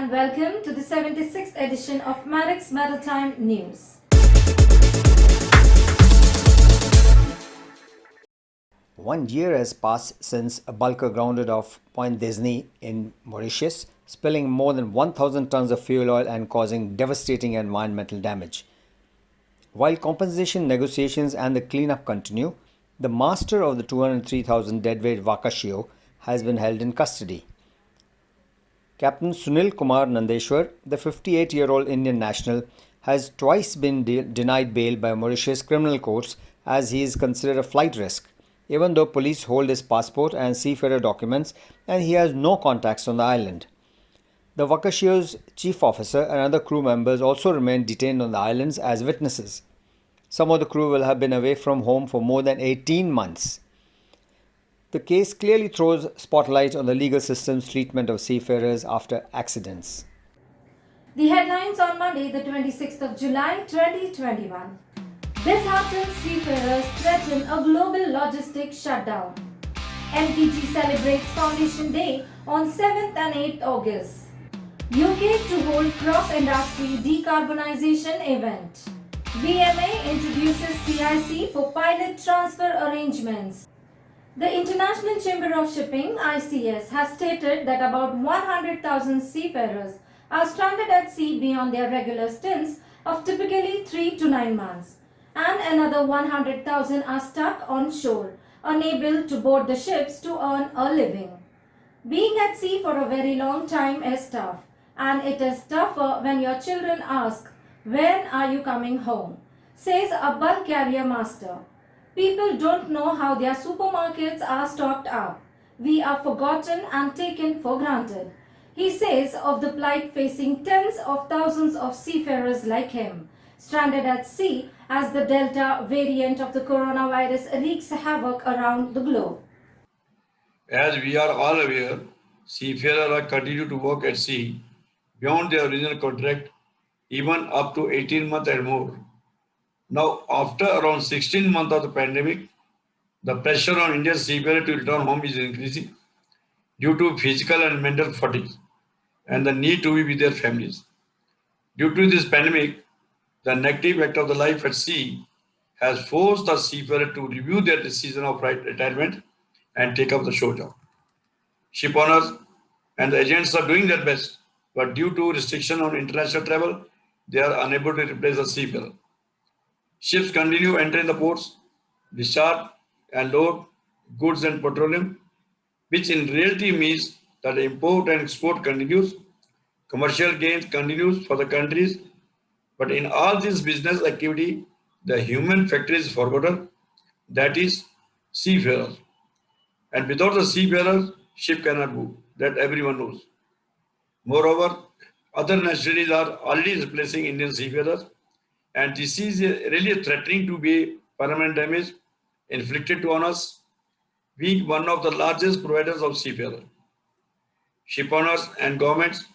and welcome to the 76th edition of Marex Maritime News. One year has passed since a bulker grounded off Point Disney in Mauritius, spilling more than 1,000 tons of fuel oil and causing devastating environmental damage. While compensation negotiations and the cleanup continue, the master of the 203,000 deadweight WAKASHIO has been held in custody. Captain Sunil Kumar Nandeshwar, the 58-year-old Indian national, has twice been denied bail by Mauritius criminal courts as he is considered a flight risk, even though police hold his passport and seafarer documents and he has no contacts on the island. The WAKASHIO's chief officer and other crew members also remain detained on the islands as witnesses. Some of the crew will have been away from home for more than 18 months. The case clearly throws spotlight on the legal system's treatment of seafarers after accidents. The headlines on Monday, the 26th of July 2021. Disheartened seafarers threaten a global logistics shutdown. MPG celebrates Foundation Day on 7th and 8th August. UK to hold cross-industry decarbonization event. BMA introduces CIC for pilot transfer arrangements. The International Chamber of Shipping (ICS) has stated that about 100,000 seafarers are stranded at sea beyond their regular stints of typically 3 to 9 months, and another 100,000 are stuck on shore, unable to board the ships to earn a living. Being at sea for a very long time is tough, and it is tougher when your children ask, "When are you coming home?" says a bulk carrier master. People don't know how their supermarkets are stocked up. We are forgotten and taken for granted, he says of the plight facing tens of thousands of seafarers like him, stranded at sea as the Delta variant of the coronavirus wreaks havoc around the globe. As we are all aware, seafarers are continue to work at sea beyond their original contract, even up to 18 months and more. Now, after around 16 months of the pandemic, the pressure on Indian seafarers to return home is increasing due to physical and mental fatigue and the need to be with their families. Due to this pandemic, the negative effect of the life at sea has forced the seafarers to review their decision of retirement and take up the shore job. Ship owners and the agents are doing their best, but due to restriction on international travel, they are unable to replace the seafarer. Ships continue entering the ports, discharge and load goods and petroleum, which in reality means that import and export continues, commercial gains continues for the countries, but in all this business activity, the human factor is forgotten, that is seafarers. And without the seafarers, ship cannot move, that everyone knows. Moreover, other nationalities are already replacing Indian seafarers, and this is really threatening to be permanent damage inflicted on us, being one of the largest providers of seafarers. Ship owners and governments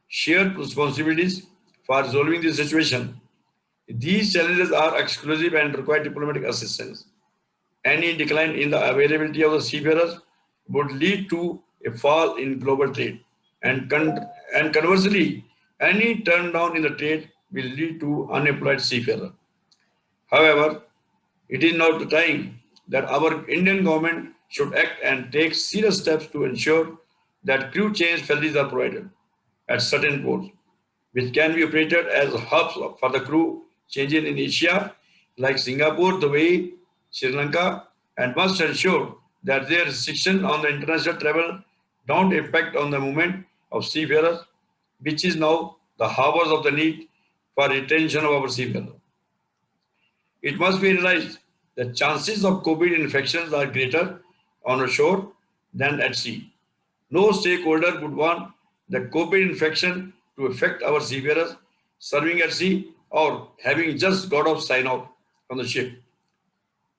share responsibilities for resolving this situation. These challenges are exclusive and require diplomatic assistance. Any decline in the availability of the seafarers would lead to a fall in global trade. And conversely, any turn down in the trade will lead to unemployed seafarers. However, it is now the time that our Indian government should act and take serious steps to ensure that crew change facilities are provided at certain ports, which can be operated as hubs for the crew changes in Asia, like Singapore, Dubai, Sri Lanka, and must ensure that their restrictions on the international travel don't impact on the movement of seafarers, which is now the harbours of the need for retention of our seafarers. It must be realized that chances of COVID infections are greater on shore than at sea. No stakeholder would want the COVID infection to affect our seafarers serving at sea or having just got off sign off on the ship.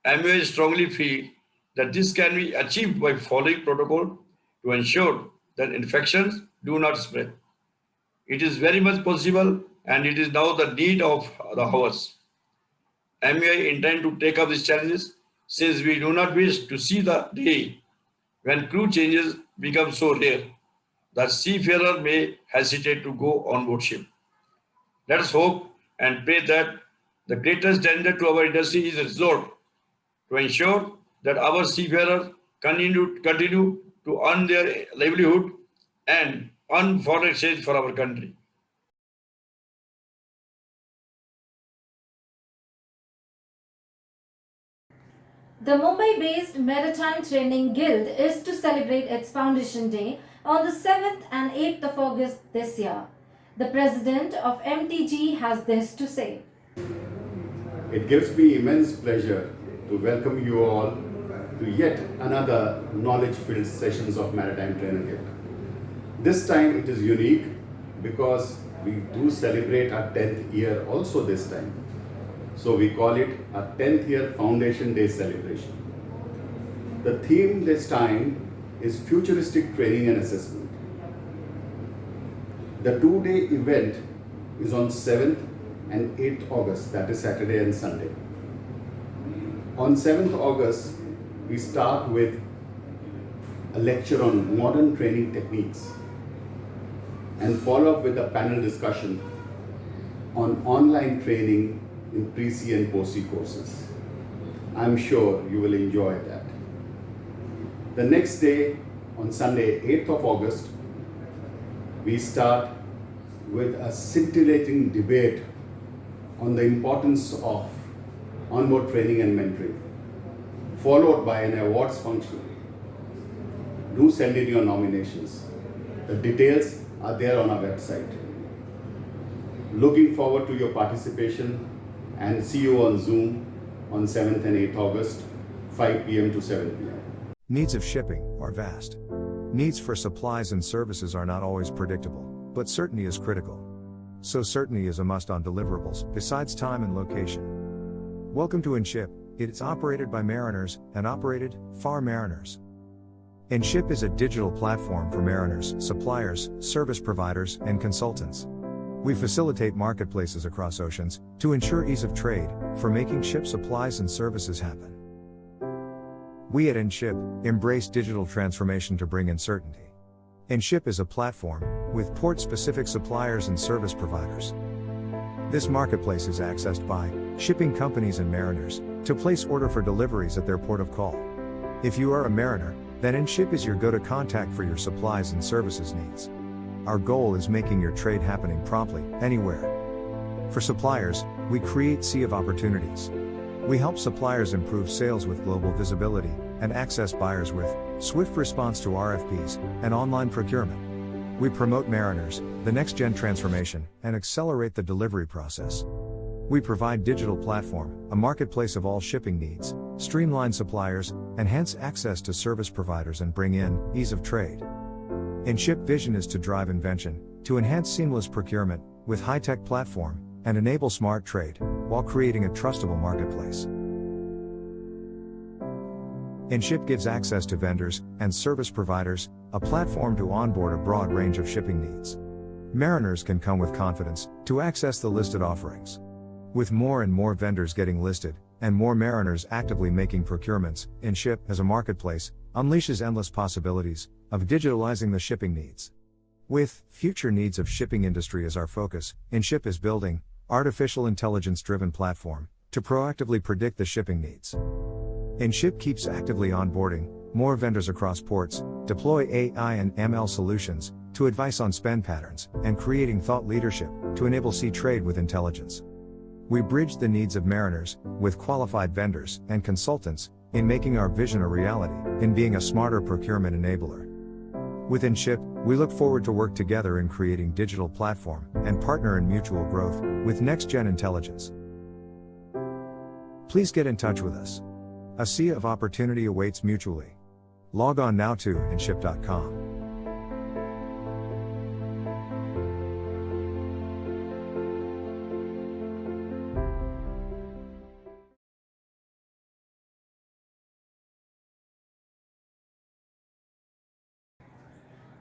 MOA strongly feel that this can be achieved by following protocol to ensure that infections do not spread. It is very much possible and it is now the need of the hours. MOA intend to take up these challenges since we do not wish to see the day when crew changes become so rare. the seafarer may hesitate to go on board ship. Let us hope and pray that the greatest danger to our industry is resolved to ensure that our seafarers continue to earn their livelihood and earn foreign exchange for our country. The Mumbai-based Maritime Training Guild is to celebrate its foundation day on the 7th and 8th of August this year. The president of MTG has this to say. It gives me immense pleasure to welcome you all to yet another knowledge-filled sessions of Maritime Training Guild. This time it is unique because we do celebrate our 10th year also this time. So we call it a 10th year Foundation Day celebration. The theme this time is futuristic training and assessment. The two-day event is on 7th and 8th August, that is Saturday and Sunday. On 7th August, we start with a lecture on modern training techniques and follow up with a panel discussion on online training in pre-C and post-C courses. I'm sure you will enjoy that. The next day, on Sunday, 8th of August, we start with a scintillating debate on the importance of onboard training and mentoring, followed by an awards function. Do send in your nominations. The details are there on our website. Looking forward to your participation and see you on Zoom on 7th and 8th August, 5 p.m. to 7 p.m. Needs of shipping are vast. Needs for supplies and services are not always predictable, but certainty is critical. So certainty is a must on deliverables, besides time and location. Welcome to InShip. It is operated by mariners and operated for mariners. InShip is a digital platform for mariners, suppliers, service providers, and consultants. We facilitate marketplaces across oceans to ensure ease of trade for making ship supplies and services happen. We at InShip embrace digital transformation to bring in certainty. InShip is a platform with port-specific suppliers and service providers. This marketplace is accessed by shipping companies and mariners to place order for deliveries at their port of call. If you are a mariner, then InShip is your go-to contact for your supplies and services needs. Our goal is making your trade happening promptly, anywhere. For suppliers, we create sea of opportunities. We help suppliers improve sales with global visibility and access buyers with swift response to RFPs and online procurement. We promote mariners, the next-gen transformation, and accelerate the delivery process. We provide digital platform, a marketplace of all shipping needs, streamline suppliers, enhance access to service providers and bring in ease of trade. InShip vision is to drive invention, to enhance seamless procurement with high-tech platform, and enable smart trade, while creating a trustable marketplace. InShip gives access to vendors and service providers, a platform to onboard a broad range of shipping needs. Mariners can come with confidence to access the listed offerings. With more and more vendors getting listed, and more mariners actively making procurements, InShip as a marketplace unleashes endless possibilities of digitalizing the shipping needs. With future needs of shipping industry as our focus, InShip is building artificial intelligence-driven platform to proactively predict the shipping needs. InShip keeps actively onboarding more vendors across ports, deploy AI and ML solutions to advise on spend patterns, and creating thought leadership to enable sea trade with intelligence. We bridge the needs of mariners with qualified vendors and consultants in making our vision a reality, in being a smarter procurement enabler. With InShip, we look forward to work together in creating digital platform and partner in mutual growth with next-gen intelligence. Please get in touch with us. A sea of opportunity awaits mutually. Log on now to inship.com.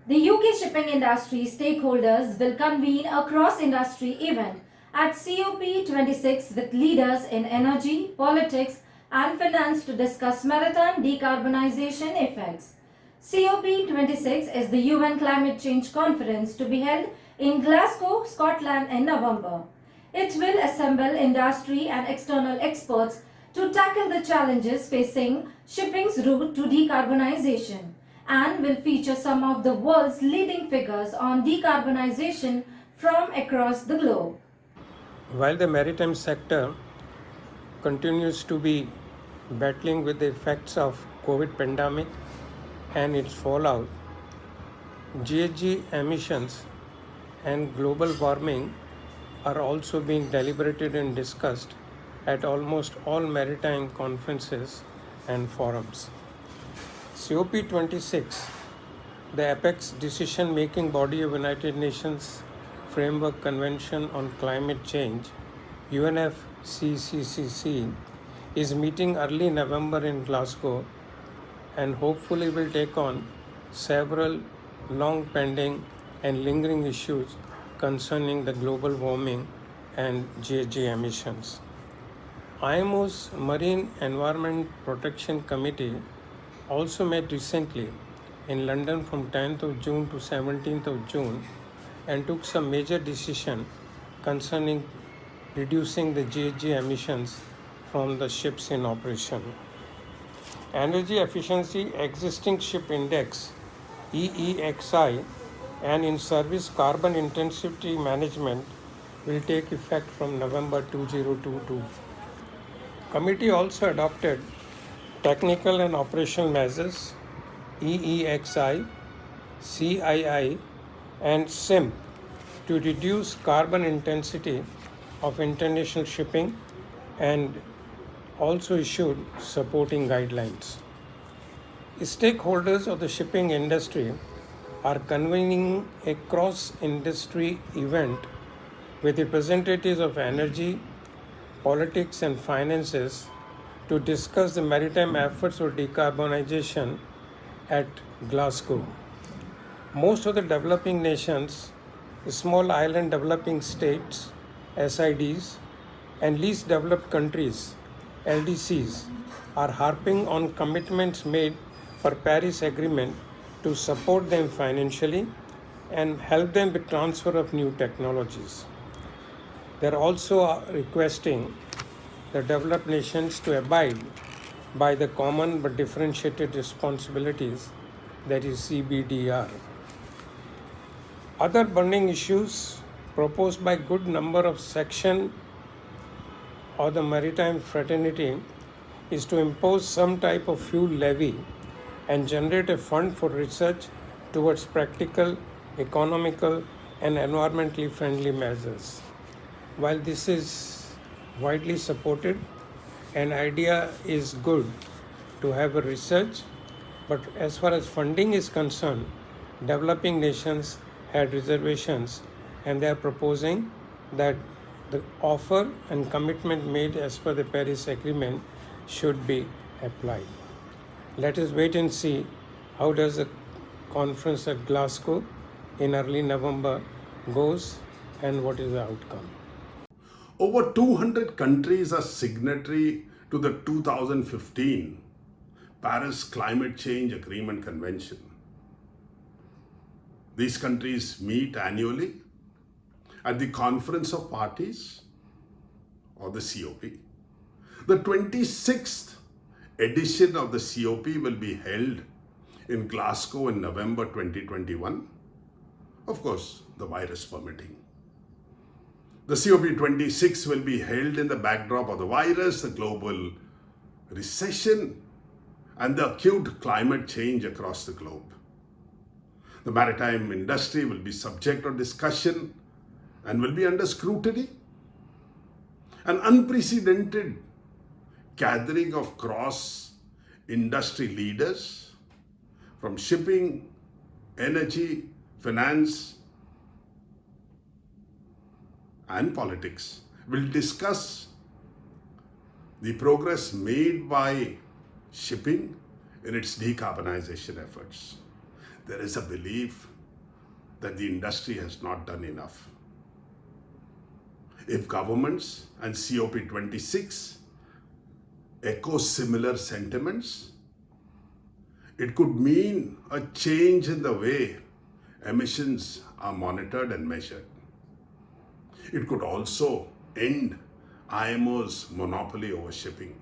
The UK shipping industry stakeholders will convene a cross-industry event at COP26 with leaders in energy, politics and finance to discuss maritime decarbonization effects. COP26 is the UN Climate Change Conference to be held in Glasgow, Scotland in November. It will assemble industry and external experts to tackle the challenges facing shipping's route to decarbonization and will feature some of the world's leading figures on decarbonization from across the globe. While the maritime sector continues to be battling with the effects of COVID pandemic and its fallout, GHG emissions and global warming are also being deliberated and discussed at almost all maritime conferences and forums. COP26, the apex decision-making body of United Nations Framework Convention on Climate Change, UNFCCC, is meeting early November in Glasgow and hopefully will take on several long-pending and lingering issues concerning the global warming and GHG emissions. IMO's Marine Environment Protection Committee also met recently in London from 10th of June to 17th of June and took some major decision concerning reducing the GHG emissions from the ships in operation. Energy Efficiency Existing Ship Index EEXI and in service carbon intensity management will take effect from November 2022. Committee also adopted technical and operational measures EEXI, CII and SIMP to reduce carbon intensity of international shipping and also issued supporting guidelines. Stakeholders of the shipping industry are convening a cross-industry event with representatives of energy, politics and finances to discuss the maritime efforts for decarbonization at Glasgow. Most of the developing nations, small island developing states, SIDs, and least developed countries, LDCs, are harping on commitments made for Paris Agreement to support them financially and help them with transfer of new technologies. They are also requesting the developed nations to abide by the common but differentiated responsibilities, that is CBDR. Other burning issues proposed by good number of section of the maritime fraternity is to impose some type of fuel levy and generate a fund for research towards practical, economical and environmentally friendly measures. While this is widely supported, an idea is good to have a research, but as far as funding is concerned, developing nations had reservations and they are proposing that the offer and commitment made as per the Paris Agreement should be applied. Let us wait and see how does the conference at Glasgow in early November goes and what is the outcome. Over 200 countries are signatory to the 2015 Paris Climate Change Agreement Convention. These countries meet annually at the Conference of Parties or the COP. The 26th edition of the COP will be held in Glasgow in November 2021. Of course, the virus permitting. The COP26 will be held in the backdrop of the virus, the global recession, and the acute climate change across the globe. The maritime industry will be subject to discussion and will be under scrutiny. An unprecedented gathering of cross-industry leaders from shipping, energy, finance, and politics will discuss the progress made by shipping in its decarbonization efforts. There is a belief that the industry has not done enough. If governments and COP26 echo similar sentiments, It could mean a change in the way emissions are monitored and measured. It could also end IMO's monopoly over shipping.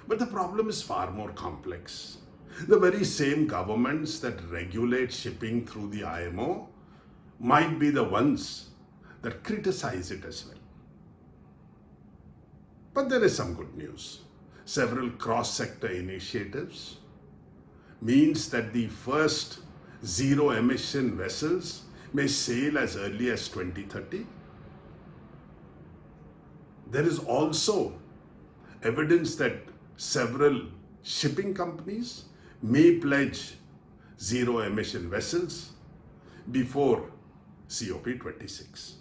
But the problem is far more complex. The very same governments that regulate shipping through the IMO might be the ones that criticize it as well. But there is some good news. Several cross-sector initiatives means that the first zero-emission vessels may sail as early as 2030. There is also evidence that several shipping companies may pledge zero-emission vessels before COP26.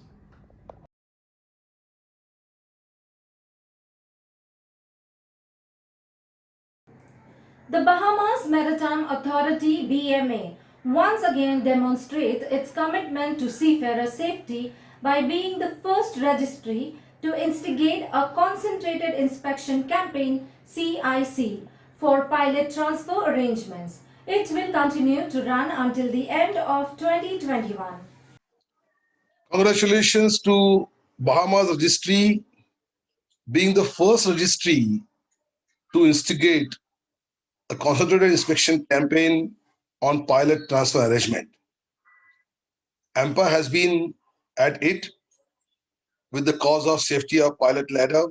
The Bahamas Maritime Authority BMA once again demonstrates its commitment to seafarer safety by being the first registry to instigate a concentrated inspection campaign CIC for pilot transfer arrangements. It will continue to run until the end of 2021. Congratulations to Bahamas Registry being the first registry to instigate a concentrated inspection campaign on pilot transfer arrangement. AMPA has been at it with the cause of safety of pilot ladder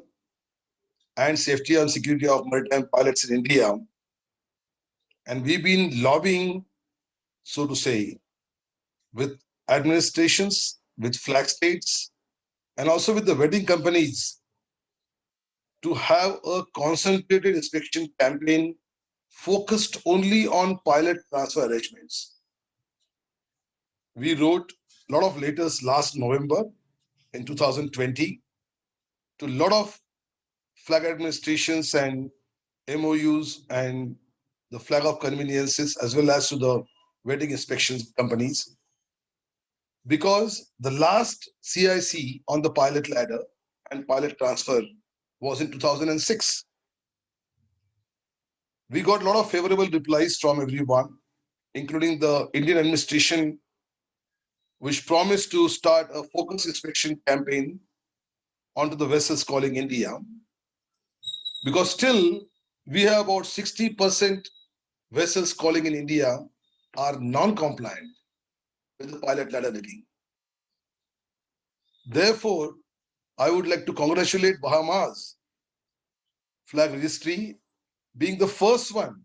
and safety and security of maritime pilots in India. And we've been lobbying, so to say, with administrations, with flag states, and also with the wedding companies to have a concentrated inspection campaign focused only on pilot transfer arrangements. We wrote a lot of letters last November in 2020 to a lot of flag administrations and MOUs and the flag of conveniences, as well as to the wedding inspections companies. Because the last CIC on the pilot ladder and pilot transfer was in 2006. We got a lot of favorable replies from everyone, including the Indian administration, which promised to start a focus inspection campaign onto the vessels calling India. Because still, we have about 60% vessels calling in India are non-compliant with the pilot ladder rigging. Therefore, I would like to congratulate Bahamas Flag Registry being the first one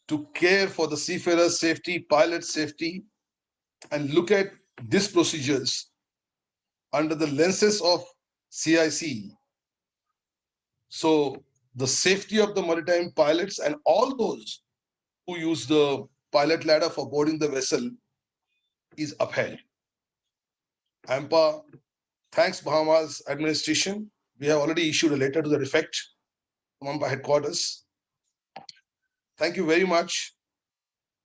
to care for the seafarer safety, pilot safety, and look at these procedures under the lenses of CIC. So the safety of the maritime pilots and all those who use the pilot ladder for boarding the vessel is upheld. AMPA thanks Bahamas administration. We have already issued a letter to that effect from AMPA headquarters. Thank you very much.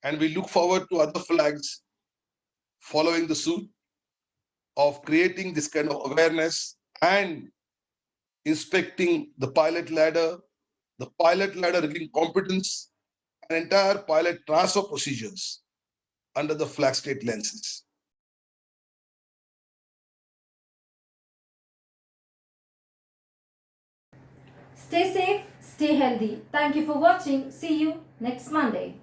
And we look forward to other flags following the suit of creating this kind of awareness and inspecting the pilot ladder rigging competence, and entire pilot transfer procedures under the flag state lenses. Stay safe, stay healthy. Thank you for watching. See you next Monday.